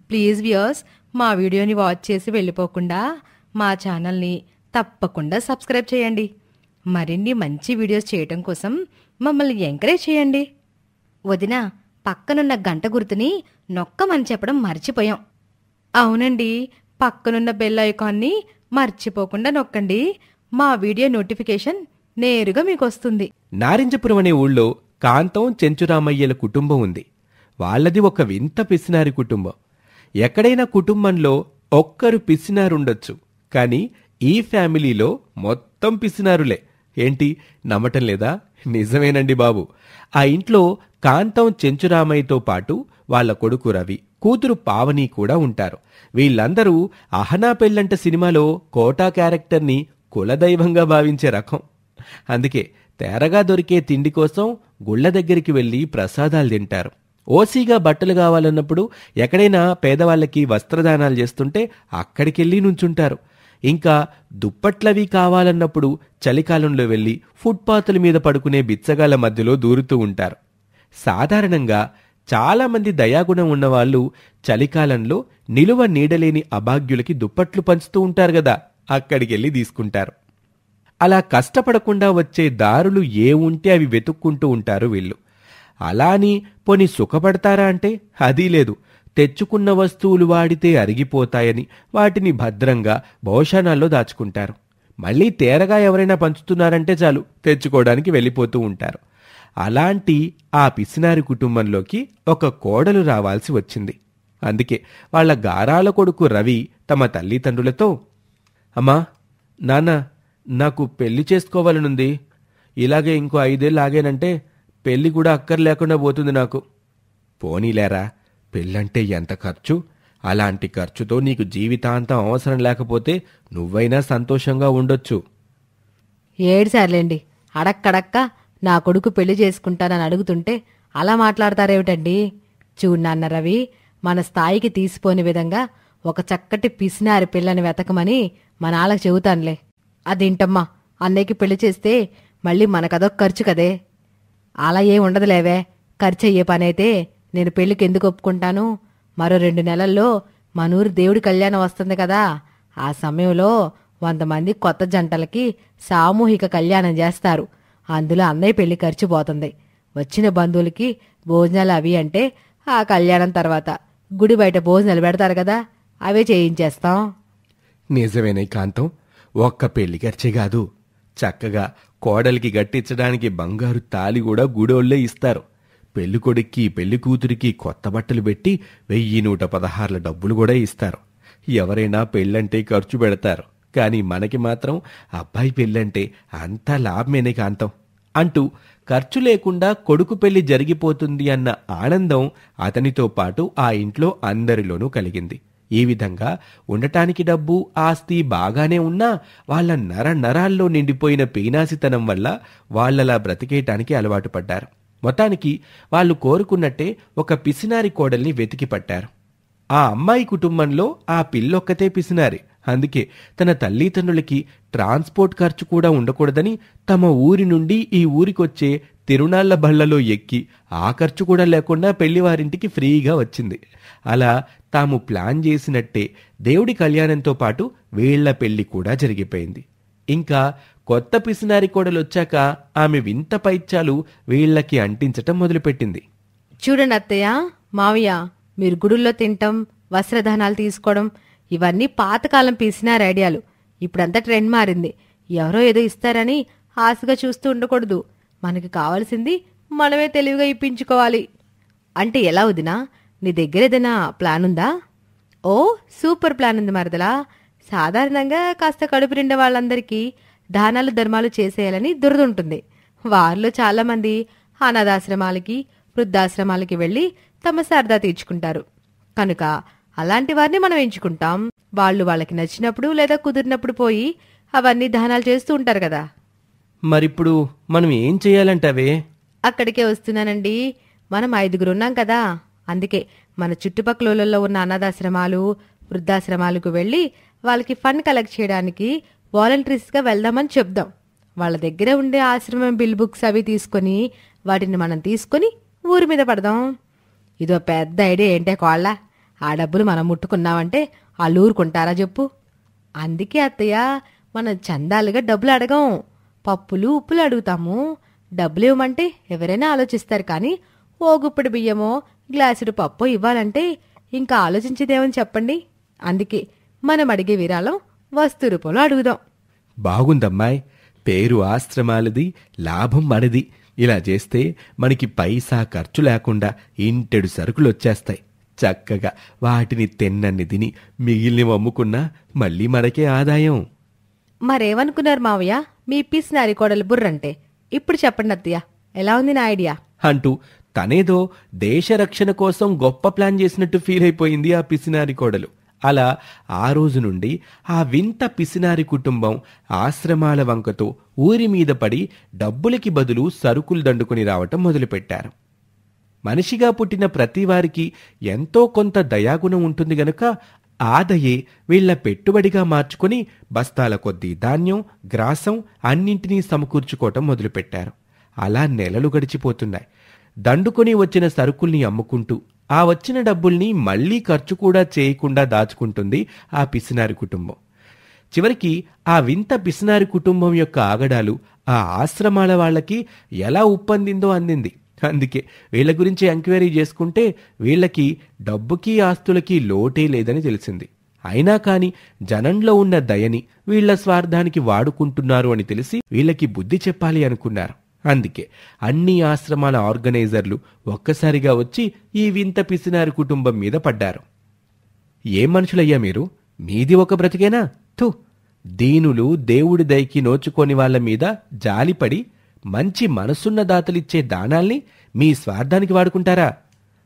Please viewers, మా వీడియోని watch చేసి వెళ్ళిపోకుండా మా ఛానల్ని తప్పకుండా సబ్స్క్రైబ్ చేయండి. మరిన్ని మంచి వీడియోస్ చేయటం కోసం మమ్మల్ని ఎంకరేజ్ చేయండి. వదినా, పక్కనున్న గంట గుర్తుని నొక్కమని చెప్పడం మర్చిపోయాం. అవునండి, పక్కనున్న బెల్ ఐకాన్ని మర్చిపోకుండా నొక్కండి. మా వీడియో నోటిఫికేషన్ నేరుగా మీకు వస్తుంది. నారింజపురం అనే ఊళ్ళో కాంతం, చెంచురామయ్యల కుటుంబం ఉంది. వాళ్ళది ఒక వింత పిసినారి కుటుంబం. ఎక్కడైనా కుటుంబంలో ఒక్కరు పిసినారుండొచ్చు, కానీ ఈ ఫ్యామిలీలో మొత్తం పిసినారులే. ఏంటి, నమ్మటం లేదా? నిజమేనండి బాబు. ఆ ఇంట్లో కాంతం, చెంచురామయ్యతో పాటు వాళ్ళ కొడుకు రవి, కూతురు పావని కూడా ఉంటారు. వీళ్ళందరూ అహనా పెళ్ళంట సినిమాలో కోటా క్యారెక్టర్ని కులదైవంగా భావించే రకం. అందుకే తేరగా దొరికే తిండి కోసం గుళ్ల దగ్గరికి వెళ్లి ప్రసాదాలు తింటారు. ఓసీగా బట్టలు కావాలన్నప్పుడు, ఎక్కడైనా పేదవాళ్లకి వస్త్రదానాలు చేస్తుంటే అక్కడికెళ్ళి నుంచుంటారు. ఇంకా దుప్పట్లవి కావాలన్నప్పుడు చలికాలంలో వెళ్లి ఫుట్పాతుల మీద పడుకునే బిచ్చగాళ్ల మధ్యలో దూరుతూ ఉంటారు. సాధారణంగా చాలామంది దయాగుణం ఉన్నవాళ్లు చలికాలంలో నిలువ నీడలేని అభాగ్యులకి దుప్పట్లు పంచుతూ ఉంటారు గదా, అక్కడికెళ్ళి తీసుకుంటారు. అలా కష్టపడకుండా వచ్చే దారులు ఏవుంటే అవి వెతుక్కుంటూ ఉంటారు వీళ్ళు. అలాని పోని సుఖపడతారా అంటే అదీ లేదు. తెచ్చుకున్న వస్తువులు వాడితే అరిగిపోతాయని వాటిని భద్రంగా భోషణాల్లో దాచుకుంటారు. మళ్లీ తేరగా ఎవరైనా పంచుతున్నారంటే చాలు, తెచ్చుకోవడానికి వెళ్ళిపోతూ ఉంటారు. అలాంటి ఆ పిసినారి కుటుంబంలోకి ఒక కోడలు రావాల్సి వచ్చింది. అందుకే వాళ్ల గారాల కొడుకు రవి తమ తల్లిదండ్రులతో, అమ్మా, నాన్న, నాకు పెళ్లి చేసుకోవాలనుంది. ఇలాగే ఇంకో 5 ఏళ్ళు ఆగానంటే పెళ్లి కూడా అక్కర్లేకుండా పోతుంది నాకు. పోనీలేరా, పెళ్ళంటే ఎంత ఖర్చు? అలాంటి ఖర్చుతో నీకు జీవితాంతం అవసరం లేకపోతే నువ్వైనా సంతోషంగా ఉండొచ్చు. ఏడ్సార్లేండి, అడక్కడక్క నా కొడుకు పెళ్లి చేసుకుంటానని అడుగుతుంటే అలా మాట్లాడతారేమిటండి? చూడు నాన్న రవి, మన స్థాయికి తీసిపోని విధంగా ఒక చక్కటి పిసినారి పిల్లని వెతకమని మా నాన్నకు చెబుతానులే. అదేంటమ్మా, అన్నయ్యకి పెళ్లి చేస్తే మళ్ళీ మనకదొక ఖర్చు కదే. అలా ఏం ఉండదులేవే, ఖర్చు అయ్యే పనైతే నేను పెళ్లికి ఎందుకు ఒప్పుకుంటాను? మరో 2 నెలల్లో మనూరు దేవుడి కళ్యాణం వస్తుంది కదా, ఆ సమయంలో 100 మంది కొత్త జంటలకి సామూహిక కళ్యాణం చేస్తారు. అందులో అన్నయ్య పెళ్లి ఖర్చు పోతుంది. వచ్చిన బంధువులకి భోజనాలు అవి అంటే ఆ కళ్యాణం తర్వాత గుడి బయట భోజనాలు పెడతారు కదా, అవే చేయించేస్తాం. నిజమేనే కాంతం, ఒక్క పెళ్లి ఖర్చే కాదు, చక్కగా కోడలికి గట్టించడానికి బంగారు తాలి కూడా గుడోళ్లే ఇస్తారు. పెళ్ళికొడుక్కి పెళ్లి కూతురికి కొత్త బట్టలు పెట్టి 1116 డబ్బులు కూడా ఇస్తారు. ఎవరైనా పెళ్ళంటే ఖర్చు పెడతారు, కానీ మనకి మాత్రం అబ్బాయి పెళ్ళంటే అంతా లాభమేనే కాంతం అంటూ ఖర్చు లేకుండా కొడుకు పెళ్లి జరిగిపోతుంది అన్న ఆనందం అతనితో పాటు ఆ ఇంట్లో అందరిలోనూ కలిగింది. ఈ విధంగా ఉండటానికి డబ్బు, ఆస్తి బాగానే ఉన్నా వాళ్ల నరాల్లో నిండిపోయిన పీనాసితనం వల్ల వాళ్లలా బ్రతికేయటానికి అలవాటు పడ్డారు. మొత్తానికి వాళ్ళు కోరుకున్నట్టే ఒక పిసినారి కోడల్ని వెతికి పట్టారు. ఆ అమ్మాయి కుటుంబంలో ఆ పిల్లొక్కతే పిసినారి. అందుకే తన తల్లిదండ్రులకి ట్రాన్స్పోర్ట్ ఖర్చు కూడా ఉండకూడదని తమ ఊరి నుండి ఈ ఊరికొచ్చే తిరునాళ్ల బళ్లలో ఎక్కి ఆ ఖర్చు కూడా లేకుండా పెళ్లివారింటికి ఫ్రీగా వచ్చింది. అలా తాము ప్లాన్ చేసినట్టే దేవుడి కళ్యాణంతో పాటు వీళ్ల పెళ్లి కూడా జరిగిపోయింది. ఇంకా కొత్త పిసినారి కోడలొచ్చాక ఆమె వింత పైత్యాలు వీళ్లకి అంటించటం మొదలుపెట్టింది. చూడండి అత్తయ్య, మావయ్య, మీరు గుడుల్లో తింటం, వస్త్రదానాలు తీసుకోవడం ఇవన్నీ పాతకాలం పిసినారి ఐడియాలు. ఇప్పుడంతా ట్రెండ్ మారింది. ఎవరో ఏదో ఇస్తారని ఆశగా చూస్తూ ఉండకూడదు. మనకి కావాల్సింది మనమే తెలివిగా ఇప్పించుకోవాలి. అంటే ఎలా వదినా, నీ దగ్గర ఏదైనా ప్లాన్ ఉందా? ఓ, సూపర్ ప్లాన్ ఉంది మరదలా. సాధారణంగా కాస్త కడుపు నిండా వాళ్ళందరికీ దానాలు ధర్మాలు చేసేయాలని దురదుంటుంది. వారిలో చాలామంది అనాథాశ్రమాలకి, వృద్ధాశ్రమాలకి వెళ్లి తమ సరదా తీర్చుకుంటారు. కనుక అలాంటి వారిని మనం ఎంచుకుంటాం. వాళ్ళు వాళ్ళకి నచ్చినప్పుడు లేదా కుదిరినప్పుడు పోయి అవన్నీ దానాలు చేస్తూ ఉంటారు కదా. మరిప్పుడు మనం ఏం చెయ్యాలంటావే? అక్కడికే వస్తున్నానండి. మనం 5గురు ఉన్నాం కదా, అందుకే మన చుట్టుపక్కలలో ఉన్న అనాథాశ్రమాలు, వృద్ధాశ్రమాలకు వెళ్లి వాళ్ళకి ఫండ్ కలెక్ట్ చేయడానికి వాలంటీర్స్గా వెళ్దామని చెప్దాం. వాళ్ళ దగ్గర ఉండే ఆశ్రమం బిల్ బుక్స్ అవి తీసుకొని వాటిని మనం తీసుకొని ఊరి మీద పడదాం. ఇదో పెద్ద ఐడియా ఏంటే కోళ్ళ. ఆ డబ్బులు మనం ముట్టుకున్నామంటే వాళ్ళు ఊరుకుంటారా చెప్పు. అందుకే అత్తయ్య మనం చందాలుగా డబ్బులు అడగం, పప్పులు ఉప్పులు అడుగుతాము. డబ్బులు ఇవ్వమంటే ఎవరైనా ఆలోచిస్తారు, కానీ ఓ గుప్పెడు బియ్యమో గ్లాసుడు పప్పు ఇవ్వాలంటే ఇంకా ఆలోచించేదేమని చెప్పండి. అందుకే మనం అడిగే విరాళం వస్తు రూపంలో అడుగుదాం. బాగుందమ్మాయ్, పేరు ఆశ్రమాలది, లాభం మనది. ఇలా చేస్తే మనకి పైసా ఖర్చు లేకుండా ఇంటెడు సరుకులొచ్చేస్తాయి. చక్కగా వాటిని తిన్నన్ని తిని మిగిలినవి అమ్ముకున్నా మళ్ళీ మనకే ఆదాయం. మరేమనుకున్నారు మావయ్య మీ పిసినారి కోడలు బుర్రంటే? ఇప్పుడు చెప్పండి అత్తయ్య, ఎలా ఉంది నా ఐడియా అంటూ తనేదో దేశ రక్షణ కోసం గొప్ప ప్లాన్ చేసినట్టు ఫీల్ అయిపోయింది ఆ పిసినారి కోడలు. అలా ఆ రోజు నుండి ఆ వింత పిసినారి కుటుంబం ఆశ్రమాల వంకతో ఊరి మీద పడి డబ్బులకి బదులు సరుకులు దండుకుని రావటం మొదలుపెట్టారు. మనిషిగా పుట్టిన ప్రతివారికి ఎంతో కొంత దయాగుణం ఉంటుంది గనుక ఆ దయే వీళ్ల పెట్టుబడిగా మార్చుకుని బస్తాల కొద్దీ ధాన్యం, గ్రాసం అన్నింటినీ సమకూర్చుకోవటం మొదలుపెట్టారు. అలా నెలలు గడిచిపోతున్నాయి. దండుకొని వచ్చిన సరుకుల్ని అమ్ముకుంటూ ఆ వచ్చిన డబ్బుల్ని మళ్లీ ఖర్చు కూడా చేయకుండా దాచుకుంటుంది ఆ పిసినారి కుటుంబం. చివరికి ఆ వింత పిసినారి కుటుంబం యొక్క ఆగడాలు ఆ ఆశ్రమాల వాళ్లకి ఎలా ఉప్పందిందో అందింది. అందుకే వీళ్ల గురించి ఎంక్వైరీ చేసుకుంటే వీళ్లకి డబ్బుకి ఆస్తులకి లోటే లేదని తెలిసింది. అయినా కాని జనంలో ఉన్న దయని వీళ్ల స్వార్థానికి వాడుకుంటున్నారు అని తెలిసి వీళ్లకి బుద్ధి చెప్పాలి అనుకున్నారు. అందుకే అన్ని ఆశ్రమాల ఆర్గనైజర్లు ఒక్కసారిగా వచ్చి ఈ వింత పిసినారి కుటుంబం మీద పడ్డారు. ఏం మనుషులయ్యా మీరు? మీది ఒక బ్రతికేనా? థు, దీనులు దేవుడి దయకి నోచుకోని వాళ్ల మీద జాలిపడి మంచి మనసున్న దాతలిచ్చే దానాల్ని మీ స్వార్థానికి వాడుకుంటారా?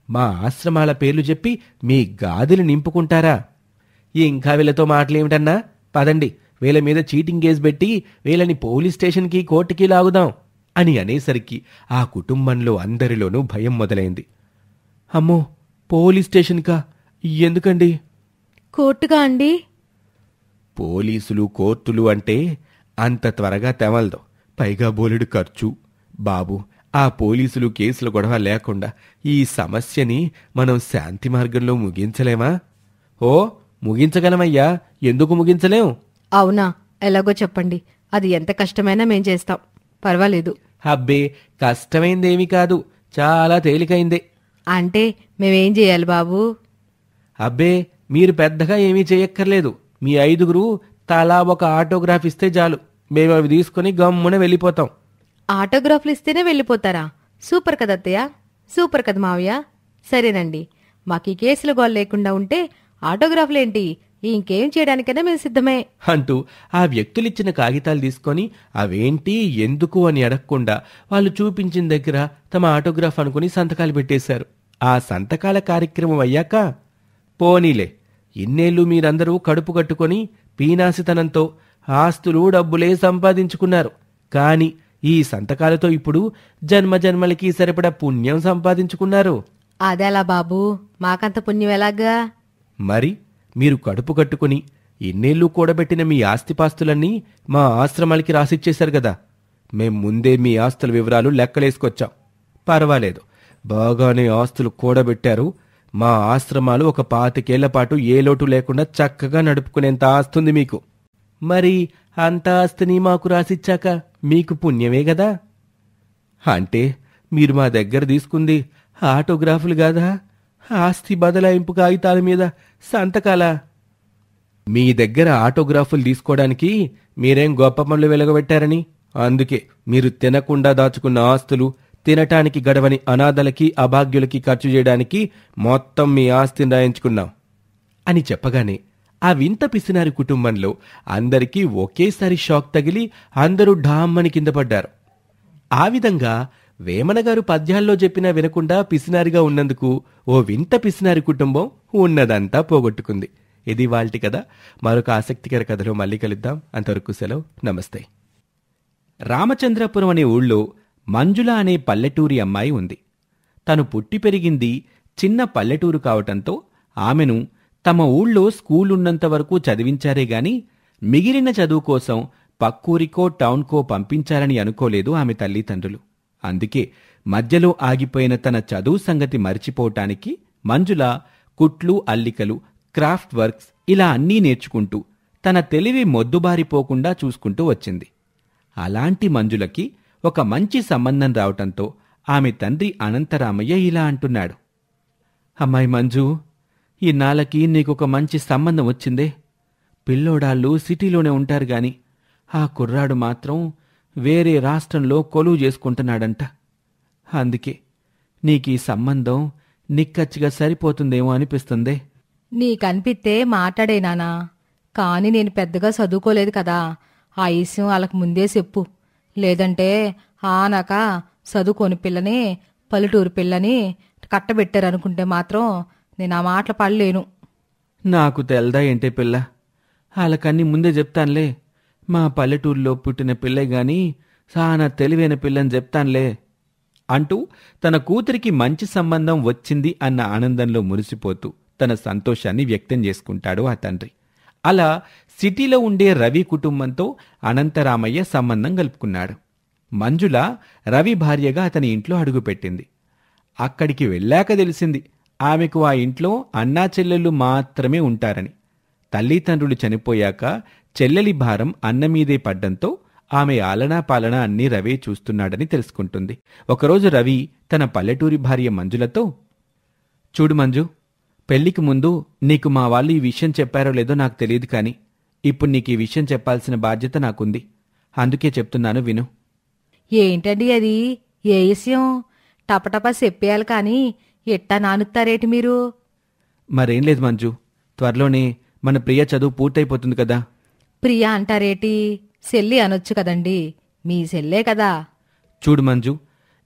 మా ఆశ్రమాల పేర్లు చెప్పి మీ గాదిని నింపుకుంటారా? ఇంకా వీళ్ళతో మాటలేమిటన్నా? పదండి, వీళ్ళ మీద చీటింగ్ కేసు పెట్టి వీళ్ళని పోలీస్ స్టేషన్కి కోర్టుకి లాగుదాం అని అనేసరికి ఆ కుటుంబంలో అందరిలోనూ భయం మొదలైంది. అమ్మో, పోలీస్ స్టేషన్కా? ఎందుకండి? కోర్టుగా అండి? పోలీసులు కోర్టులు అంటే అంత త్వరగా తెమలదు. పైగా బోలెడు ఖర్చు. బాబు, ఆ పోలీసులు కేసుల గొడవ లేకుండా ఈ సమస్యని మనం శాంతి మార్గంలో ముగించలేమా? ఓ, ముగించగలమయ్యా. ఎందుకు ముగించలేం? అవునా? ఎలాగో చెప్పండి, అది ఎంత కష్టమైనా మేం చేస్తాం, పర్వాలేదు. అబ్బే, కష్టమైందేమీ కాదు, చాలా తేలికైందే. అంటే మేమేం చేయాలి బాబు? అబ్బే, మీరు పెద్దగా ఏమీ చేయక్కర్లేదు. మీ 5గురు తలా ఒక ఆటోగ్రాఫ్ ఇస్తే చాలు. మేము అవి తీసుకుని గమ్మున వెళ్ళిపోతాం. ఆటోగ్రాఫ్లు ఇస్తేనే వెళ్ళిపోతారా? సూపర్ కదా అత్తయ్య, సూపర్ కదా మావయ్య. సరేనండి, మాకు ఈ కేసుల గోల్ లేకుండా ఉంటే ఆటోగ్రాఫ్లేంటి, ఇంకేం చేయడానికైనా మేము సిద్ధమే అంటూ ఆ వ్యక్తులిచ్చిన కాగితాలు తీసుకొని అవేంటి ఎందుకు అని అడగకుండా వాళ్ళు చూపించిన దగ్గర తమ ఆటోగ్రాఫ్ అనుకుని సంతకాలు పెట్టేశారు. ఆ సంతకాల కార్యక్రమం అయ్యాక, పోనీలే, ఇన్నేళ్లు మీరందరూ కడుపు కట్టుకొని పీనాసితనంతో ఆస్తులు డబ్బులే సంపాదించుకున్నారు. కాని ఈ సంతకాలతో ఇప్పుడు జన్మజన్మలకి సరిపడా పుణ్యం సంపాదించుకున్నారు. అదేలా బాబు, మాకంత పుణ్యం ఎలాగా? మరి మీరు కడుపు కట్టుకుని ఇన్నేళ్లు కూడబెట్టిన మీ ఆస్తిపాస్తులన్నీ మా ఆశ్రమాలకి రాసిచ్చేశారు గదా. మేం ముందే మీ ఆస్తుల వివరాలు లెక్కలేసుకొచ్చాం. పర్వాలేదు, బాగానే ఆస్తులు కూడబెట్టారు. మా ఆశ్రమాలు ఒక 25 ఏళ్ల పాటు ఏ లోటు లేకుండా చక్కగా నడుపుకునేంత ఆస్తుంది మీకు. మరి అంత ఆస్తిని మాకు రాసిచ్చాక మీకు పుణ్యమే గదా. అంటే మీరు మా దగ్గర తీసుకుంది ఆటోగ్రాఫులు కాదా, ఆస్తి బదలాయింపు కాగితాల మీద సంతకాలా? మీ దగ్గర ఆటోగ్రాఫులు తీసుకోవడానికి మీరేం గొప్ప పనులు వెలగబెట్టారని, అందుకే మీరు తినకుండా దాచుకున్న ఆస్తులు తినటానికి గడవని అనాథలకి అభాగ్యులకి ఖర్చు చేయడానికి మొత్తం మీ ఆస్తిని రాయించుకున్నాం అని చెప్పగానే ఆ వింత పిసినారి కుటుంబంలో అందరికీ ఒకేసారి షాక్ తగిలి అందరూ ఢామ్మని కింద పడ్డారు. ఆ విధంగా వేమనగారు పద్యాల్లో చెప్పినా వినకుండా పిసినారిగా ఉన్నందుకు ఓ వింత పిసినారి కుటుంబం ఉన్నదంతా పోగొట్టుకుంది. ఇది వాల్టి కథ. మరొక ఆసక్తికర కథలో మళ్ళీ కలుద్దాం. అంతవరకు సెలవు, నమస్తే. రామచంద్రపురం అనే ఊళ్ళో మంజుల అనే పల్లెటూరి అమ్మాయి ఉంది. తను పుట్టి పెరిగింది చిన్న పల్లెటూరు కావటంతో ఆమెను తమ ఊళ్ళో స్కూలున్నంత వరకు చదివించారే గాని మిగిలిన చదువు కోసం పక్కూరికో టౌన్కో పంపించాలని అనుకోలేదు ఆమె తల్లిదండ్రులు. అందుకే మధ్యలో ఆగిపోయిన తన చదువు సంగతి మరిచిపోవటానికి మంజుల కుట్లు అల్లికలు, క్రాఫ్ట్ వర్క్స్ ఇలా అన్నీ నేర్చుకుంటూ తన తెలివి మొద్దుబారిపోకుండా చూసుకుంటూ వచ్చింది. అలాంటి మంజులకి ఒక మంచి సంబంధం రావటంతో ఆమె తండ్రి అనంతరామయ్య ఇలా అంటున్నాడు. అమ్మాయి మంజు, ఇన్నాళ్ళకి నీకొక మంచి సంబంధం వచ్చిందే. పిల్లోడాళ్ళు సిటీలోనే ఉంటారు గాని ఆ కుర్రాడు మాత్రం వేరే రాష్ట్రంలో కొలువు చేసుకుంటున్నాడంట. అందుకే నీకీ సంబంధం నిక్కచ్చిగా సరిపోతుందేమో అనిపిస్తుందే. నీకనిపిస్తే మాట్లాడే నానా, కాని నేను పెద్దగా చదువుకోలేదు కదా, ఆ విషయం వాళ్ళకు ముందే చెప్పు. లేదంటే ఆనక చదువుకోని పిల్లని, పల్లెటూరు పిల్లని కట్టబెట్టారనుకుంటే మాత్రం నేను ఆ మాటలు పడలేను. నాకు తెల్దా ఏంటే పిల్ల, వాళ్ళకన్నీ ముందే చెప్తానులే. మా పల్లెటూరులో పుట్టిన పిల్లే గాని చాలా తెలివైన పిల్లని చెప్తానులే అంటూ తన కూతురికి మంచి సంబంధం వచ్చింది అన్న ఆనందంలో మురిసిపోతూ తన సంతోషాన్ని వ్యక్తం చేసుకుంటాడు ఆ తండ్రి. అలా సిటీలో ఉండే రవి కుటుంబంతో అనంతరామయ్య సంబంధం కలుపుకున్నాడు. మంజుల రవి భార్యగా అతని ఇంట్లో అడుగుపెట్టింది. అక్కడికి వెళ్ళాక తెలిసింది ఆమెకు ఆ ఇంట్లో అన్నా చెల్లెళ్ళు మాత్రమే ఉంటారని. తల్లిదండ్రులు చనిపోయాక చెల్లెలి భారం అన్నమీదే పడ్డంతో ఆమె ఆలనా పాలనా అన్నీ రవే చూస్తున్నాడని తెలుసుకుంటుంది. ఒకరోజు రవి తన పల్లెటూరి భార్య మంజులతో, చూడు మంజు, పెళ్లికి ముందు నీకు మా వాళ్ళు ఈ విషయం చెప్పారో లేదో నాకు తెలియదు, కానీ ఇప్పుడు నీకు ఈ విషయం చెప్పాల్సిన బాధ్యత నాకుంది. అందుకే చెప్తున్నాను, విను. ఏంటండి అది? ఏ విషయం? టపటపా చెప్పేయాలి కానీ ఎట్టా నానుతారేటి మీరు? మరేం లేదు మంజు, త్వరలోనే మన ప్రియ చదువు పూర్తయిపోతుంది కదా. ప్రియా అంటారేటి? సెల్లి అనొచ్చు కదండి, మీ సెల్లే కదా. చూడు మంజు,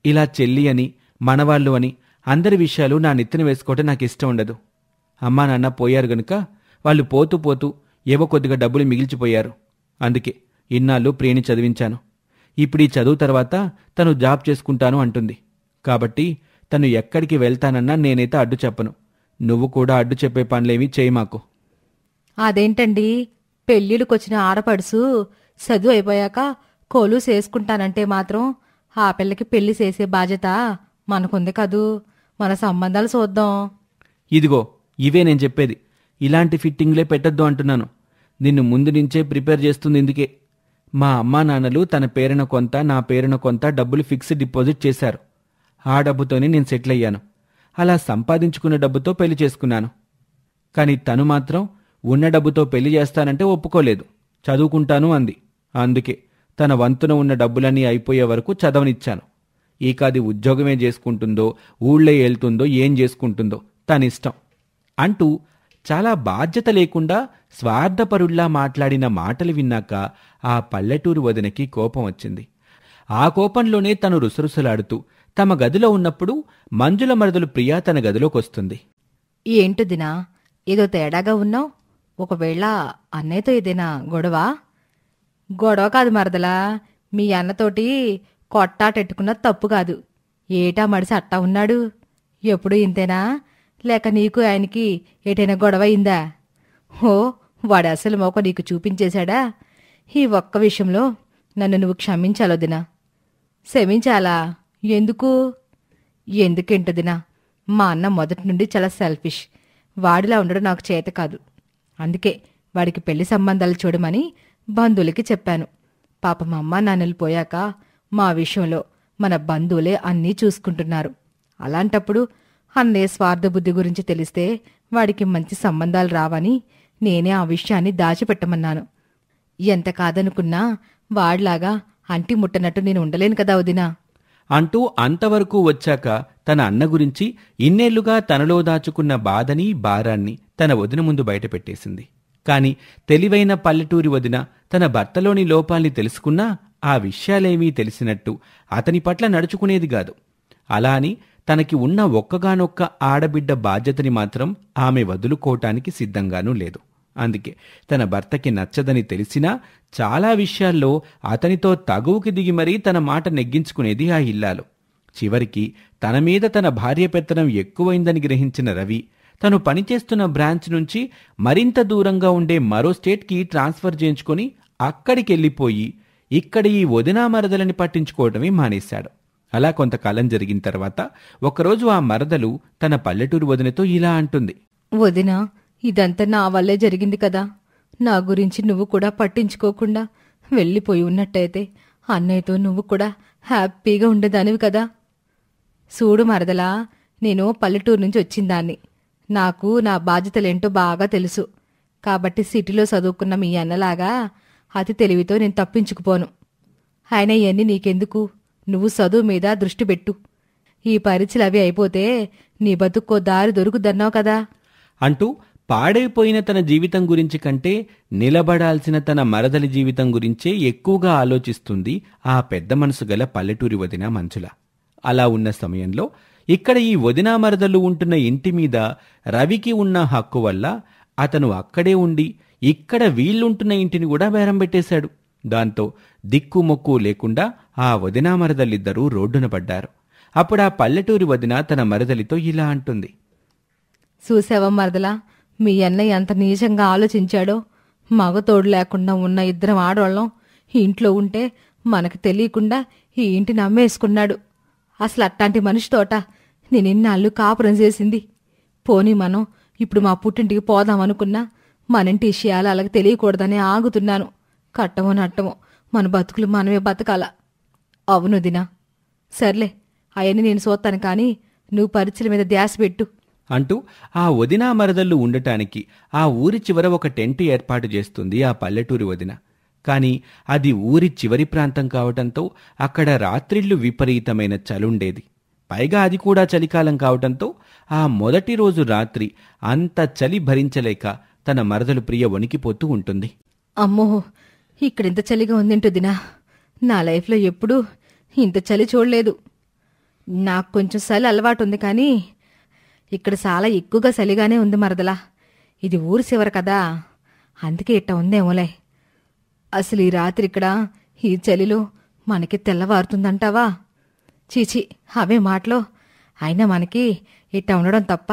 ఇలా చెల్లి అని మనవాళ్ళు అని అందరి విషయాలు నా నెత్తిన వేసుకోవటం నాకు ఇష్టం ఉండదు. అమ్మా నాన్న పోయారు గనుక వాళ్ళు పోతూ పోతూ ఏవో కొద్దిగా డబ్బులు మిగిల్చిపోయారు. అందుకే ఇన్నాళ్ళు ప్రియని చదివించాను. ఇప్పుడు ఈ చదువు తర్వాత తను జాబ్ చేసుకుంటాను అంటుంది. కాబట్టి తను ఎక్కడికి వెళ్తానన్నా నేనైతే అడ్డు చెప్పను. నువ్వు కూడా అడ్డు చెప్పే పనులేమీ చేయి మాకు. అదేంటండి, పెళ్ళిళ్ళకొచ్చిన ఆడపడుసు చదువు అయిపోయాక కోలు చేసుకుంటానంటే మాత్రం ఆ పిల్లకి పెళ్లి చేసే బాధ్యత మనకుంది కదూ. మన సంబంధాలు చూద్దాం. ఇదిగో ఇవే నేను చెప్పేది. ఇలాంటి ఫిట్టింగ్లే పెట్టద్దు అంటున్నాను. నిన్ను ముందు నుంచే ప్రిపేర్ చేస్తుంది ఇందుకే. మా అమ్మా నాన్నలు తన పేరున కొంత నా పేరున కొంత డబ్బులు ఫిక్స్డ్ డిపాజిట్ చేశారు. ఆ డబ్బుతోనే నేను సెటిల్ అయ్యాను. అలా సంపాదించుకున్న డబ్బుతో పెళ్లి చేసుకున్నాను. కానీ తను మాత్రం ఉన్న డబ్బుతో పెళ్లి చేస్తానంటే ఒప్పుకోలేదు. చదువుకుంటాను అంది. అందుకే తన వంతున ఉన్న డబ్బులన్నీ అయిపోయే వరకు చదవనిచ్చాను. ఇక అది ఉద్యోగమే చేసుకుంటుందో ఊళ్ళో ఏళ్తుందో ఏం చేసుకుంటుందో తనిష్టం అంటూ చాలా బాధ్యత లేకుండా స్వార్థపరుల్లా మాట్లాడిన మాటలు విన్నాక ఆ పల్లెటూరు వదినకి కోపం వచ్చింది. ఆ కోపంలోనే తను రుసరుసలాడుతూ తమ గదిలో ఉన్నప్పుడు మంజుల మరదలు ప్రియా తన గదిలోకొస్తుంది. ఏంటుదినా, ఏదో తేడాగా ఉన్నావు? ఒకవేళ అన్నయ్యతో ఏదైనా గొడవ? గొడవ కాదు మరదలా, మీ అన్నతోటి కొట్టాటెట్టుకున్న తప్పు కాదు. ఏటా మడిసి అట్టా ఉన్నాడు? ఎప్పుడు ఇంతేనా? లేక నీకు ఆయనకి ఏటైనా గొడవ అయిందా? హో, వాడు అసలు మోక నీకు చూపించేశాడా? ఈ ఒక్క విషయంలో నన్ను నువ్వు క్షమించాలొదినా. క్షమించాలా? ఎందుకు? ఎందుకేంటదినా, మా అన్న మొదటి నుండి చాలా సెల్ఫిష్. వాడిలా ఉండడం నాకు చేత కాదు. అందుకే వాడికి పెళ్లి సంబంధాలు చూడమని బంధువులకి చెప్పాను. పాపం అమ్మ నాన్నలు పోయాక మా విషయంలో మన బంధువులే అన్నీ చూసుకుంటున్నారు. అలాంటప్పుడు అన్నయ్య స్వార్థబుద్ధి గురించి తెలిస్తే వాడికి మంచి సంబంధాలు రావని నేనే ఆ విషయాన్ని దాచిపెట్టమన్నాను. ఎంత కాదనుకున్నా వాడిలాగా అంటి ముట్టనట్టు నేను ఉండలేను కదా వదినా అంటూ అంతవరకు వచ్చాక తన అన్న గురించి ఇన్నేళ్లుగా తనలో దాచుకున్న బాధని భారాన్ని తన వదిన ముందు బయటపెట్టేసింది. కాని తెలివైన పల్లెటూరి వదిన తన భర్తలోని లోపాల్ని తెలుసుకున్నా ఆ విషయాలేమీ తెలిసినట్టు అతని పట్ల నడుచుకునేది కాదు. అలా అని తనకి ఉన్న ఒక్కగానొక్క ఆడబిడ్డ బాధ్యతని మాత్రం ఆమె వదులుకోవటానికి సిద్ధంగానూ లేదు. అందుకే తన భర్తకి నచ్చదని తెలిసినా చాలా విషయాల్లో అతనితో తగువుకి దిగి మరీ తన మాట నెగ్గించుకునేది ఆ ఇల్లాలు. చివరికి తన మీద తన భార్య పెత్తనం ఎక్కువైందని గ్రహించిన రవి తను పనిచేస్తున్న బ్రాంచ్ నుంచి మరింత దూరంగా ఉండే మరో స్టేట్కి ట్రాన్స్ఫర్ చేయించుకొని అక్కడికెళ్ళిపోయి ఇక్కడ ఈ వదినా మరదలని పట్టించుకోవడమే మానేశాడు. అలా కొంతకాలం జరిగిన తర్వాత ఒకరోజు ఆ మరదలు తన పల్లెటూరు వదినతో ఇలా అంటుంది. వదినా, ఇదంతా నా వల్లే జరిగింది కదా. నా గురించి నువ్వు కూడా పట్టించుకోకుండా వెళ్ళిపోయి ఉన్నట్టయితే అన్నయ్యతో నువ్వు కూడా హ్యాపీగా ఉండేదానివి కదా. చూడు మరదలా, నేను పల్లెటూరు నుంచి వచ్చిందాన్ని. నాకు నా బాధ్యతలేంటో బాగా తెలుసు. కాబట్టి సిటీలో చదువుకున్న మీ అన్నలాగా అతి తెలివితో నేను తప్పించుకుపోను. ఆయన ఇవన్నీ నీకెందుకు? నువ్వు చదువు మీద దృష్టి పెట్టు. ఈ పరీక్షలు అవి అయిపోతే నీ బతుక్కో దారి దొరుకుదన్నావు కదా అంటూ పాడైపోయిన తన జీవితం గురించి కంటే నిలబడాల్సిన తన మరదలి జీవితం గురించే ఎక్కువగా ఆలోచిస్తుంది ఆ పెద్ద మనసు గల పల్లెటూరి వదిన మంజుల. అలా ఉన్న సమయంలో ఇక్కడ ఈ వదినా మరదలు ఉంటున్న ఇంటి మీద రవికి ఉన్న హక్కు వల్ల అతను అక్కడే ఉండి ఇక్కడ వీళ్ళుంటున్న ఇంటిని కూడా బేరం పెట్టేశాడు. దాంతో దిక్కుమొక్కు లేకుండా ఆ వదినా మరదలిద్దరూ రోడ్డున పడ్డారు. అప్పుడు ఆ పల్లెటూరి వదిన తన మరదలితో ఇలా అంటుంది. చూసావా మరదలా, మీ అన్నయ్య ఎంత నీచంగా ఆలోచించాడో. మగతోడు లేకుండా ఉన్న ఇద్దరం ఆడవాళ్ళం ఇంట్లో ఉంటే మనకు తెలియకుండా ఈ ఇంటిని అమ్మేసుకున్నాడు. అసలు అట్టాంటి మనిషితోట నేనిన్నాళ్ళు కాపురం చేసింది. పోనీ మనం ఇప్పుడు మా పుట్టింటికి పోదామనుకున్నా మనింటి విషయాలు అలాగ తెలియకూడదని ఆగుతున్నాను. కట్టమో నట్టమో మన బతుకులు మనమే బతకాల. అవును దినా. సర్లే, అవన్నీ నేను చూస్తాను, కానీ నువ్వు పరీక్షల మీద ధ్యాస పెట్టు అంటూ ఆ వదినా మరదళ్ళు ఉండటానికి ఆ ఊరి చివర ఒక టెంట్ ఏర్పాటు చేస్తుంది ఆ పల్లెటూరి వదిన. కాని అది ఊరి చివరి ప్రాంతం కావటంతో అక్కడ రాత్రిళ్లు విపరీతమైన చలుండేది. పైగా అది కూడా చలికాలం కావటంతో ఆ మొదటి రోజు రాత్రి అంత చలి భరించలేక తన మరదలు ప్రియ వణికిపోతూ ఉంటుంది. అమ్మో, ఇక్కడింత చలిగా ఉందింటుదినా. నా లైఫ్లో ఎప్పుడూ ఇంత చలి చూడలేదు. నాకు కొంచెం చలి అలవాటుంది, కానీ ఇక్కడ చాలా ఎక్కువగా చలిగానే ఉంది మరదలా. ఇది ఊరి చివర కదా, అందుకే ఇట్ట ఉందేమోలే. అసలు ఈ రాత్రి ఇక్కడ ఈ చలిలో మనకి తెల్లవారుతుందంటావా? చీచి, అవే మాటలో. అయినా మనకి ఇట్ట ఉండడం తప్ప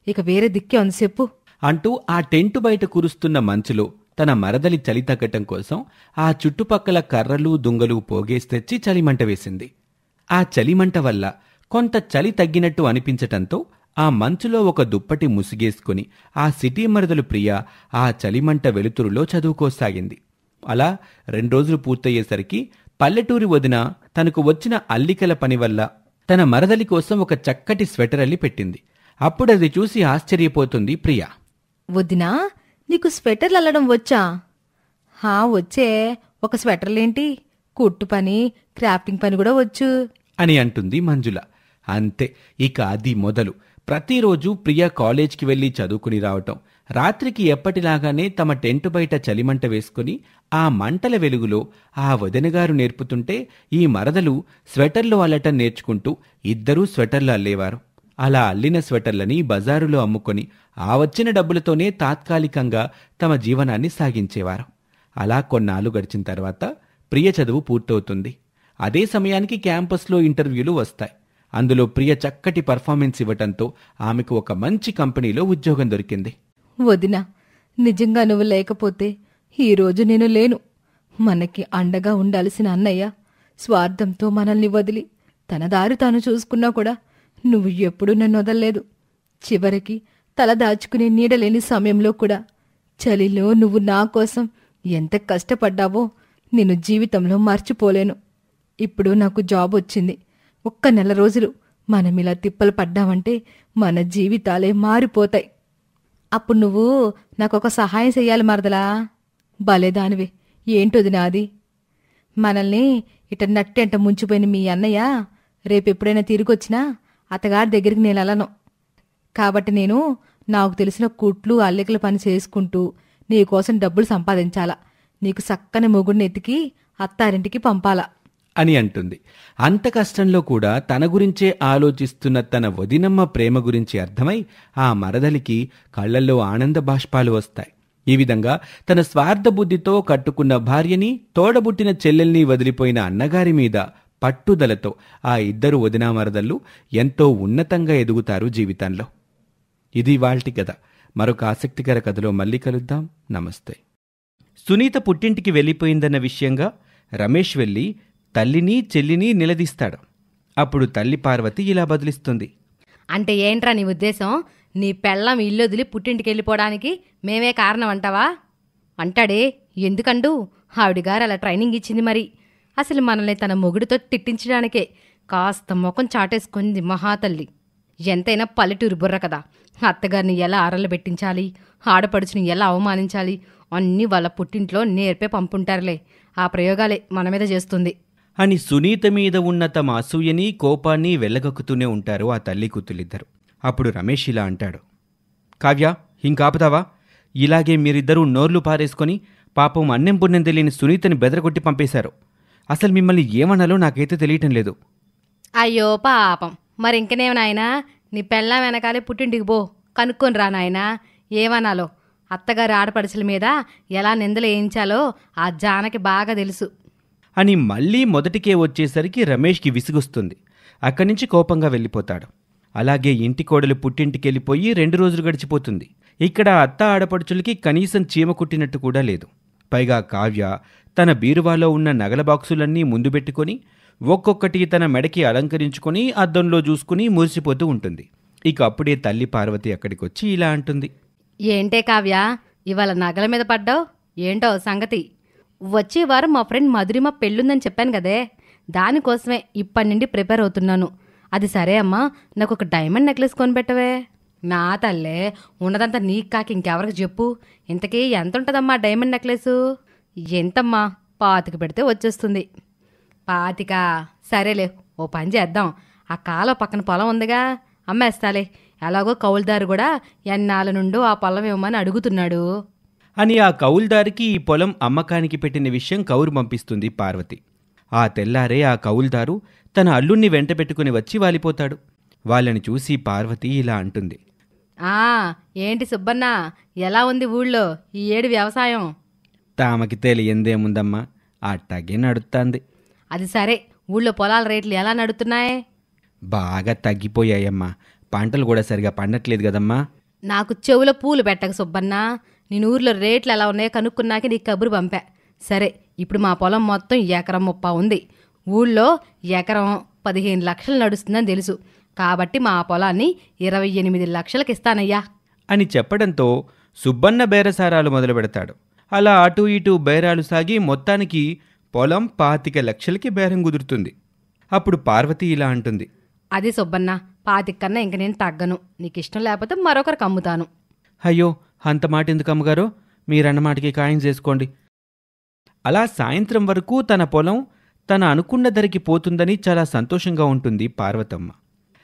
ఇక వేరే దిక్కే ఉంది చెప్పు అంటూ ఆ టెంటు బయట కురుస్తున్న మంచులో తన మరదలి చలి తగ్గటం కోసం ఆ చుట్టుపక్కల కర్రలు దుంగలు పోగేసి తెచ్చి చలిమంట వేసింది. ఆ చలిమంట వల్ల కొంత చలి తగ్గినట్టు అనిపించటంతో ఆ మంచులో ఒక దుప్పటి ముసిగేసుకుని ఆ సిటీ మరదలు ప్రియ ఆ చలిమంట వెలుతురులో చదువుకోసాగింది. అలా 2 రోజులు పూర్తయ్యేసరికి పల్లెటూరి వదిన తనకు వచ్చిన అల్లికల పని వల్ల తన మరదలి కోసం ఒక చక్కటి స్వెటర్ అల్లి పెట్టింది. అప్పుడది చూసి ఆశ్చర్యపోతుంది ప్రియ. వదినా, నీకు స్వెటర్లు అల్లడం వచ్చా? వచ్చే. ఒక స్వెటర్లేంటి, కుట్టు పని, క్రాఫ్టింగ్ పని కూడా వచ్చు అని అంటుంది మంజుల. అంతే, ఇక అది మొదలు. ప్రతిరోజు ప్రియ కాలేజ్కి వెళ్లి చదువుకుని రావటం, రాత్రికి ఎప్పటిలాగానే తమ టెంటు బయట చలిమంట వేసుకుని ఆ మంటల వెలుగులో ఆ వదినగారు నేర్పుతుంటే ఈ మరదలు స్వెటర్లు అల్లటం నేర్చుకుంటూ ఇద్దరూ స్వెటర్లు అల్లేవారు. అలా అల్లిన స్వెటర్లని బజారులో అమ్ముకొని ఆ వచ్చిన డబ్బులతోనే తాత్కాలికంగా తమ జీవనాన్ని సాగించేవారు. అలా కొన్నాళ్ళు గడిచిన తర్వాత ప్రియ చదువు పూర్తవుతుంది. అదే సమయానికి క్యాంపస్లో ఇంటర్వ్యూలు వస్తాయి. అందులో ప్రియ చక్కటి పర్ఫార్మెన్స్ ఇవ్వటంతో ఆమెకు ఒక మంచి కంపెనీలో ఉద్యోగం దొరికింది. వదినా, నిజంగా నువ్వు లేకపోతే ఈరోజు నేను లేను. మనకి అండగా ఉండాల్సిన అన్నయ్య స్వార్థంతో మనల్ని వదిలి తన దారి తాను చూసుకున్నా కూడా నువ్వు ఎప్పుడూ నన్ను వదల్లేదు. చివరికి తల దాచుకునే నీడలేని సమయంలో కూడా చలిలో నువ్వు నా కోసం ఎంత కష్టపడ్డావో నేను జీవితంలో మర్చిపోలేను. ఇప్పుడు నాకు జాబ్ వచ్చింది. ఒక్క నెల రోజులు మనమిలా తిప్పలు పడ్డామంటే మన జీవితాలే మారిపోతాయి. అప్పుడు నువ్వు నాకొక సహాయం చెయ్యాలి మరదలా. భలేదానివే. ఏంటోది నాది? మనల్ని ఇట నట్టెంట ముంచిపోయిన మీ అన్నయ్య రేపెప్పుడైనా తిరిగొచ్చినా అతగారి దగ్గరికి నేను వెళ్ళను. కాబట్టి నేను నాకు తెలిసిన కుట్లు అల్లికల పని చేసుకుంటూ నీకోసం డబ్బులు సంపాదించాలా. నీకు చక్కని మొగుడిని ఎతికి అత్తారింటికి పంపాలా అని అంటుంది. అంత కష్టంలో కూడా తన గురించే ఆలోచిస్తున్న తన వదినమ్మ ప్రేమ గురించి అర్థమై ఆ మరదలికి కళ్లల్లో ఆనంద బాష్పాలు వస్తాయి. ఈ విధంగా తన స్వార్థ బుద్ధితో కట్టుకున్న భార్యని, తోడబుట్టిన చెల్లెల్ని వదిలిపోయిన అన్నగారి మీద పట్టుదలతో ఆ ఇద్దరు వదినా మరదళ్ళు ఎంతో ఉన్నతంగా ఎదుగుతారు జీవితంలో. ఇది ఇవాల్టి కథ. మరొక ఆసక్తికర కథలో మళ్ళీ కలుద్దాం. నమస్తే. సునీత పుట్టింటికి వెళ్ళిపోయిందన్న విషయంగా రమేష్ వెళ్ళి తల్లిని చెల్లిని నిలదీస్తాడు. అప్పుడు తల్లి పార్వతి ఇలా బదిలిస్తుంది. అంటే ఏంట్రా నీ ఉద్దేశం? నీ పెళ్ళం ఇల్లు వదిలి పుట్టింటికి వెళ్ళిపోవడానికి మేమే కారణం అంటావా? అంటాడే. ఎందుకంటూ ఆవిడగారు అలా ట్రైనింగ్ ఇచ్చింది మరి. అసలు మనల్ని తన మొగుడితో తిట్టించడానికే కాస్త ముఖం చాటేసుకుంది మహాతల్లి. ఎంతైనా పల్లెటూరు బుర్ర కదా. అత్తగారిని ఎలా అరలు పెట్టించాలి, ఆడపడుచుని ఎలా అవమానించాలి అన్నీ వాళ్ళ పుట్టింట్లో నేర్పే పంపుంటారులే. ఆ ప్రయోగాలే మన మీద చేస్తుంది అని సునీత మీద ఉన్న తమ అసూయని కోపాన్ని వెళ్ళగక్కుతూనే ఉంటారు ఆ తల్లి కూతులిద్దరు. అప్పుడు రమేష్ ఇలా అంటాడు, కావ్య, ఇంకాపుతావా? ఇలాగే మీరిద్దరూ నోర్లు పారేసుకొని పాపం అన్నెం పుణ్యం తెలియని సునీతని బెదరగొట్టి పంపేశారు. అసలు మిమ్మల్ని ఏమనాలో నాకైతే తెలియటం లేదు. అయ్యో పాపం. మరి ఇంకనేమి నాయనా, నీ పెళ్ళాం వెనకాలే పుట్టింటికి పో, కనుక్కొని రా నాయనా ఏమనాలో. అత్తగారి ఆడపడుచుల మీద ఎలా నిందలు వేయించాలో ఆ జానకి బాగా తెలుసు అని మళ్ళీ మొదటికే వచ్చేసరికి రమేష్కి విసుగొస్తుంది. అక్కడి నుంచి కోపంగా వెళ్ళిపోతాడు. అలాగే ఇంటి కోడలు పుట్టింటికెళ్ళిపోయి 2 రోజులు గడిచిపోతుంది. ఇక్కడ అత్త ఆడపడుచులకి కనీసం చీమ కుట్టినట్టు కూడా లేదు. పైగా కావ్య తన బీరువాలో ఉన్న నగల బాక్సులన్నీ ముందు పెట్టుకొని ఒక్కొక్కటి తన మెడకి అలంకరించుకొని అద్దంలో చూసుకుని మురిసిపోతూ ఉంటుంది. ఇక అప్పుడే తల్లి పార్వతి అక్కడికొచ్చి ఇలా అంటుంది, ఏంటే కావ్య, ఇవాళ నగల మీద పడ్డావు? ఏంటో సంగతి. వచ్చే వారం మా ఫ్రెండ్ మధురిమ పెళ్ళుందని చెప్పాను కదే, దానికోసమే ఇప్పటి నుండి ప్రిపేర్ అవుతున్నాను. అది సరే అమ్మా, నాకు ఒక డైమండ్ నెక్లెస్ కొనిపెట్టవే. నా తల్లే, ఉన్నదంతా నీకు కాకి ఇంకెవరికి చెప్పు. ఇంతకీ ఎంత ఉంటుందమ్మా డైమండ్ నెక్లెస్? ఎంతమ్మా? 25 పెడితే వచ్చేస్తుంది. 25? సరేలే, ఓ పని చేద్దాం. ఆ కాలువ పక్కన పొలం ఉందిగా, అమ్మేస్తాలే. ఎలాగో కౌలుదారు కూడా ఎన్నాళ్ళ నుండో ఆ పొలం ఇవ్వమని అడుగుతున్నాడు అని ఆ కౌలుదారికి ఈ పొలం అమ్మకానికి పెట్టిన విషయం కౌరు పంపిస్తుంది పార్వతి. ఆ తెల్లారే ఆ కౌలుదారు తన అల్లుణ్ణి వెంట పెట్టుకుని వచ్చి వాలిపోతాడు. వాళ్ళని చూసి పార్వతి ఇలా అంటుంది, ఏంటి సుబ్బన్న, ఎలా ఉంది ఊళ్ళో ఈ ఏడు వ్యవసాయం? తామకి తెలియందేముందమ్మా, అట్టాగే నడుస్తుంది. అది సరే, ఊళ్ళో పొలాల రేట్లు ఎలా నడుతున్నాయి? బాగా తగ్గిపోయాయమ్మా. పంటలు కూడా సరిగా పండట్లేదు కదమ్మా. నాకు చెవులో పూలు పెట్టక సుబ్బన్న. నేను ఊర్లో రేట్లు ఎలా ఉన్నాయో కనుక్కున్నాక నీకు కబురు పంపా. సరే, ఇప్పుడు మా పొలం మొత్తం 1.30 ఉంది. ఊళ్ళో ఎకరం 15 లక్షలు నడుస్తుందని తెలుసు. కాబట్టి మా పొలాన్ని 28 లక్షలకు ఇస్తానయ్యా అని చెప్పడంతో సుబ్బన్న బేరసారాలు మొదలు పెడతాడు. అలా అటూ ఇటూ బేరాలు సాగి మొత్తానికి పొలం 25 లక్షలకి బేరం కుదురుతుంది. అప్పుడు పార్వతి ఇలా అంటుంది, అది సుబ్బన్న, 25 కన్నా ఇంక నేను తగ్గను. నీకు ఇష్టం లేకపోతే మరొకరికి అమ్ముతాను. అయ్యో, అంత మాట ఎందుకు అమ్మగారు? మీరన్నమాటకి ఖాయం చేసుకోండి. అలా సాయంత్రం వరకు తన పొలం తన అనుకున్న ధరకి పోతుందని చాలా సంతోషంగా ఉంటుంది పార్వతమ్మ.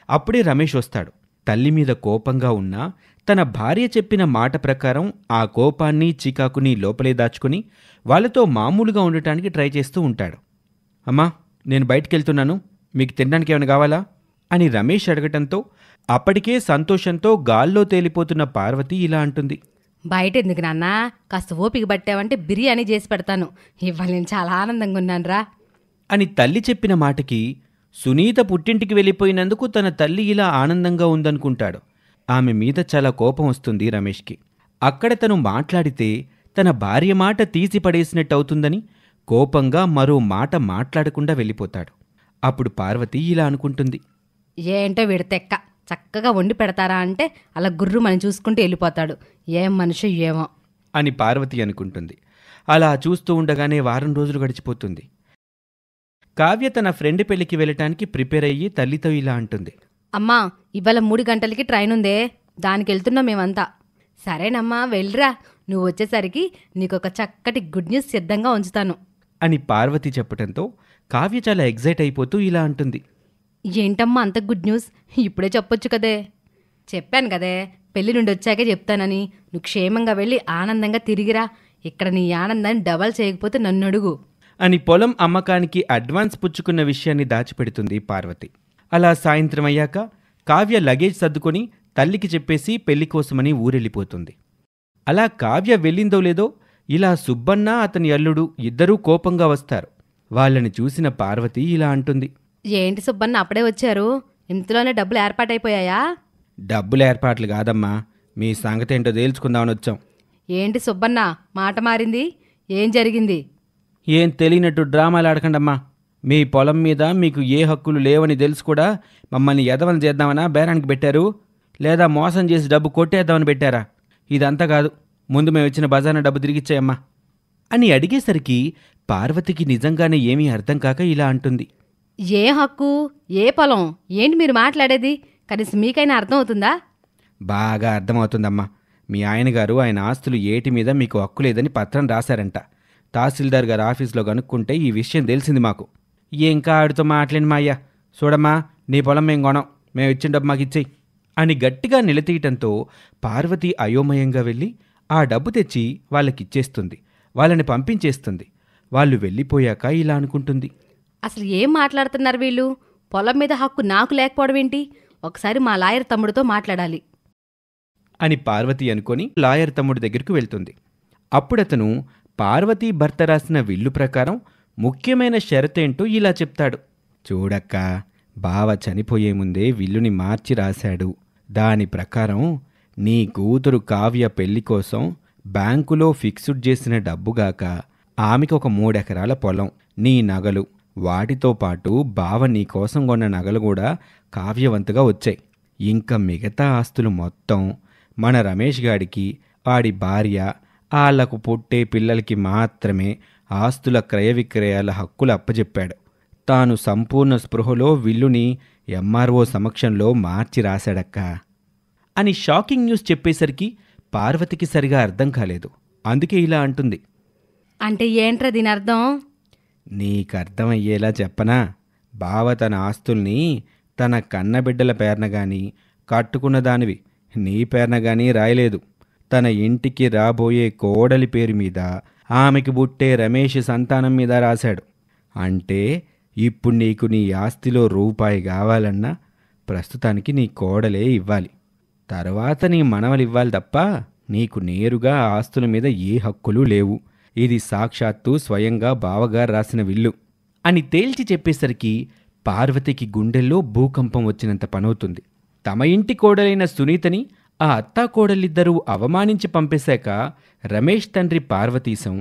అప్పుడే రమేష్ వస్తాడు. తల్లి మీద కోపంగా ఉన్నా తన భార్య చెప్పిన మాట ప్రకారం ఆ కోపాన్ని చికాకుని లోపలే దాచుకుని వాళ్ళతో మామూలుగా ఉండటానికి ట్రై చేస్తూ ఉంటాడు. అమ్మా, నేను బయటికెళ్తున్నాను, మీకు తినడానికి ఏమైనా కావాలా అని రమేష్ అడగటంతో అప్పటికే సంతోషంతో గాల్లో తేలిపోతున్న పార్వతి ఇలా అంటుంది, బయట ఎందుకు నాన్నా, కాస్త ఓపిక పట్టావంటే బిర్యానీ చేసి పెడతాను. ఇవాళ నేను చాలా ఆనందంగా ఉన్నానురా అని తల్లి చెప్పిన మాటకి సునీత పుట్టింటికి వెళ్ళిపోయినందుకు తన తల్లి ఇలా ఆనందంగా ఉందనుకుంటాడు. ఆమె మీద చాలా కోపం వస్తుంది రమేష్కి. అక్కడ తను మాట్లాడితే తన భార్య మాట తీసి పడేసినట్టవుతుందని కోపంగా మరో మాట మాట్లాడకుండా వెళ్ళిపోతాడు. అప్పుడు పార్వతి ఇలా అనుకుంటుంది, ఏంటో వీడితెక్క, చక్కగా వండి పెడతారా అంటే అలా గుర్రు మనం చూసుకుంటూ వెళ్ళిపోతాడు. ఏం మనిషి ఏమో అని పార్వతి అనుకుంటుంది. అలా చూస్తూ ఉండగానే వారం రోజులు గడిచిపోతుంది. కావ్య తన ఫ్రెండ్ పెళ్లికి వెళ్ళటానికి ప్రిపేర్ అయ్యి తల్లితో ఇలా అంటుంది, అమ్మా, ఇవాళ 3 గంటలకి ట్రైన్ ఉందే, దానికి వెళ్తున్నాం మేమంతా. సరేనమ్మా, వెళ్ళిరా. నువ్వు వచ్చేసరికి నీకొక చక్కటి గుడ్ న్యూస్ సిద్ధంగా ఉంచుతాను అని పార్వతి చెప్పటంతో కావ్య చాలా ఎగ్జైట్ అయిపోతూ ఇలా అంటుంది, ఏంటమ్మా అంత గుడ్ న్యూస్? ఇప్పుడే చెప్పొచ్చు కదే. చెప్పాను కదే, పెళ్లి నుండి వచ్చాకే చెప్తానని. నువ్వు క్షేమంగా వెళ్ళి ఆనందంగా తిరిగిరా. ఇక్కడ నీ ఆనందాన్ని డబల్ చేయకపోతే నన్ను అడుగు అని పొలం అమ్మకానికి అడ్వాన్స్ పుచ్చుకున్న విషయాన్ని దాచిపెడుతుంది పార్వతి. అలా సాయంత్రం అయ్యాక కావ్య లగేజ్ సర్దుకొని తల్లికి చెప్పేసి పెళ్లి కోసమని ఊరెళ్ళిపోతుంది. అలా కావ్య వెళ్ళిందో లేదో ఇలా సుబ్బన్న అతని అల్లుడు ఇద్దరూ కోపంగా వస్తారు. వాళ్ళని చూసిన పార్వతి ఇలా అంటుంది, ఏంటి సుబ్బన్న అప్పుడే వచ్చారు? ఇంతలోనే డబ్బులు ఏర్పాటైపోయాయా? డబ్బుల ఏర్పాట్లు కాదమ్మా, మీ సంగతేంటో తేల్చుకుందామని వచ్చాం. ఏంటి సుబ్బన్న మాట మారింది? ఏం జరిగింది? ఏం తెలియనట్టు డ్రామాలు ఆడకండమ్మా. మీ పొలం మీద మీకు ఏ హక్కులు లేవని తెలుసు కూడా మమ్మల్ని ఎదవని చేద్దామనా బేరానికి పెట్టారు. లేదా మోసం చేసి డబ్బు కొట్టేద్దామని పెట్టారా? ఇదంతా కాదు, ముందు మేము ఇచ్చిన బజానా డబ్బు తిరిగిచ్చాయమ్మా అని అడిగేసరికి పార్వతికి నిజంగానే ఏమీ అర్థం కాక ఇలా అంటుంది. ఏ హక్కు, ఏ పొలం, ఏంటి మీరు మాట్లాడేది? కనీసం మీకైనా అర్థం అవుతుందా? బాగా అర్థమవుతుందమ్మా. మీ ఆయనగారు ఆయన ఆస్తులు ఏటి మీద మీకు హక్కు లేదని పత్రం రాశారంట. తహసీల్దార్ గారి ఆఫీసులో కనుక్కుంటే ఈ విషయం తెలిసింది మాకు. ఇంకా ఆడితో మాట్లాడి మా అయ్యా, చూడమ్మా, నీ పొలం మేము కొనం, మేము ఇచ్చిన డబ్బు మాకు ఇచ్చేయి అని గట్టిగా నిలదీయటంతో పార్వతి అయోమయంగా వెళ్ళి ఆ డబ్బు తెచ్చి వాళ్ళకిచ్చేస్తుంది. వాళ్ళని పంపించేస్తుంది. వాళ్ళు వెళ్ళిపోయాక ఇలా అనుకుంటుంది. అసలు ఏం మాట్లాడుతున్నారు వీళ్ళు? పొలం మీద హక్కు నాకు లేకపోవడం ఏంటి? ఒకసారి మా లాయర్ తమ్ముడితో మాట్లాడాలి అని పార్వతి అనుకొని లాయర్ తమ్ముడి దగ్గరకు వెళ్తుంది. అప్పుడతను పార్వతీ భర్త రాసిన విల్లు ప్రకారం ముఖ్యమైన షరతేంటో ఇలా చెప్తాడు. చూడక్క, బావ చనిపోయే ముందే విల్లుని మార్చి రాశాడు. దాని ప్రకారం నీ కూతురు కావ్య పెళ్లి కోసం బ్యాంకులో ఫిక్స్డ్ చేసిన డబ్బుగాక ఆమెకు ఒక 3 ఎకరాల పొలం, నీ నగలు, వాటితో పాటు బావ నీకోసం కొన్న నగలు కూడా కావ్యవంతుగా వచ్చాయి. ఇంకా మిగతా ఆస్తులు మొత్తం మన రమేష్ గాడికి, వాడి భార్య, ఆళ్లకు పుట్టే పిల్లలకి మాత్రమే ఆస్తుల క్రయ విక్రయాల హక్కులు అప్పచెప్పాడు. తాను సంపూర్ణ స్పృహలో విల్లుని ఎంఆర్ఓ సమక్షంలో మార్చి రాశాడక్క అని షాకింగ్ న్యూస్ చెప్పేసరికి పార్వతికి సరిగా అర్థం కాలేదు. అందుకే ఇలా అంటుంది. అంటే ఏంట్రా దీని అర్థం? నీకర్థమయ్యేలా చెప్పనా? బావ తన ఆస్తుల్ని తన కన్నబిడ్డల పేరున గాని, కట్టుకున్న దానివి నీ పేరున గాని రాయలేదు. తన ఇంటికి రాబోయే కోడలి పేరు మీద, ఆమెకి పుట్టే రమేష్ సంతానం మీద రాశాడు. అంటే ఇప్పుడు నీకు నీ ఆస్తిలో రూపాయి కావాలన్నా ప్రస్తుతానికి నీ కోడలే ఇవ్వాలి. తర్వాత నీ మనవలివ్వాలి తప్ప నీకు నేరుగా ఆస్తుల మీద ఏ హక్కులు లేవు. ఇది సాక్షాత్తు స్వయంగా బావగారు రాసిన విల్లు అని తేల్చి చెప్పేసరికి పార్వతికి గుండెల్లో భూకంపం వచ్చినంత పనవుతుంది. తమ ఇంటి కోడలైన సునీతని ఆ అత్తాకోడలిద్దరూ అవమానించి పంపేశాక రమేష్ తండ్రి పార్వతీశం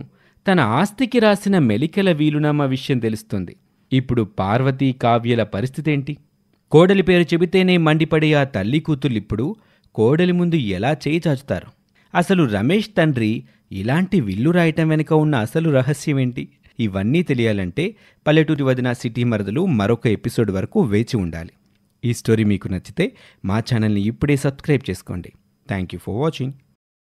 తన ఆస్తికి రాసిన మెలికల వీలునామా విషయం తెలుస్తుంది. ఇప్పుడు పార్వతీ కావ్యల పరిస్థితేంటి? కోడలి పేరు చెబితేనే మండిపడే ఆ తల్లి కూతుళ్ళిప్పుడు కోడలి ముందు ఎలా చేయి చాచుతారు? అసలు రమేష్ తండ్రి ఇలాంటి విల్లు రాయటం వెనుక ఉన్న అసలు రహస్యమేంటి? ఇవన్నీ తెలియాలంటే పల్లెటూరి వదిన సిటీ మరదలు మరొక ఎపిసోడ్ వరకు వేచి ఉండాలి. ఈ స్టోరీ మీకు నచ్చితే మా ఛానల్ని ఇప్పుడే సబ్స్క్రైబ్ చేసుకోండి. Thank you for watching.